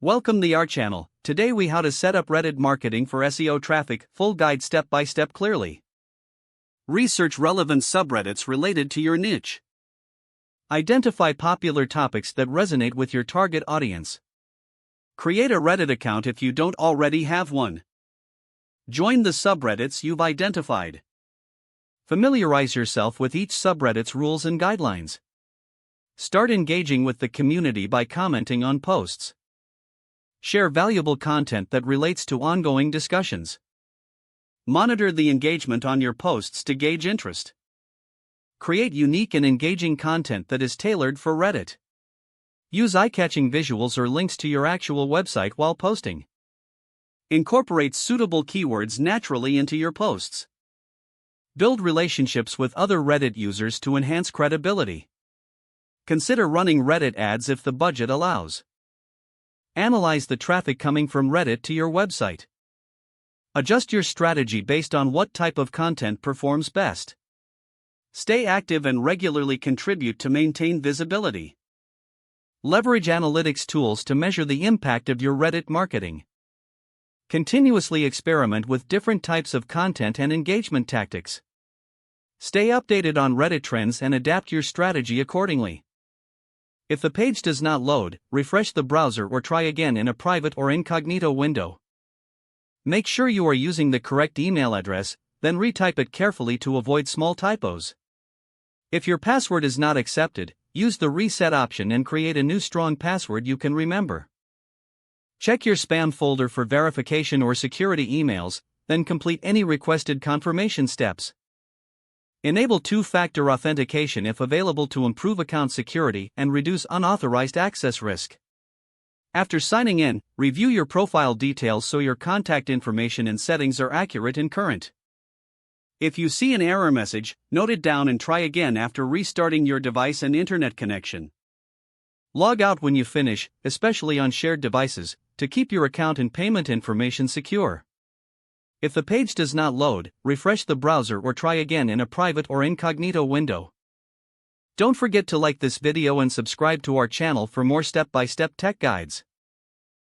Welcome to our channel. Today we how to set up Reddit marketing for SEO traffic, full guide step by step clearly. Research relevant subreddits related to your niche. Identify popular topics that resonate with your target audience. Create a Reddit account if you don't already have one. Join the subreddits you've identified. Familiarize yourself with each subreddit's rules and guidelines. Start engaging with the community by commenting on posts. Share valuable content that relates to ongoing discussions. Monitor the engagement on your posts to gauge interest. Create unique and engaging content that is tailored for Reddit. Use eye-catching visuals or links to your actual website while posting. Incorporate suitable keywords naturally into your posts. Build relationships with other Reddit users to enhance credibility. Consider running Reddit ads if the budget allows. Analyze the traffic coming from Reddit to your website. Adjust your strategy based on what type of content performs best. Stay active and regularly contribute to maintain visibility. Leverage analytics tools to measure the impact of your Reddit marketing. Continuously experiment with different types of content and engagement tactics. Stay updated on Reddit trends and adapt your strategy accordingly. If the page does not load, refresh the browser or try again in a private or incognito window. Make sure you are using the correct email address, then retype it carefully to avoid small typos. If your password is not accepted, use the reset option and create a new strong password you can remember. Check your spam folder for verification or security emails, then complete any requested confirmation steps. Enable two-factor authentication if available to improve account security and reduce unauthorized access risk. After signing in, review your profile details so your contact information and settings are accurate and current. If you see an error message, note it down and try again after restarting your device and internet connection. Log out when you finish, especially on shared devices, to keep your account and payment information secure. If the page does not load, refresh the browser or try again in a private or incognito window. Don't forget to like this video and subscribe to our channel for more step-by-step tech guides.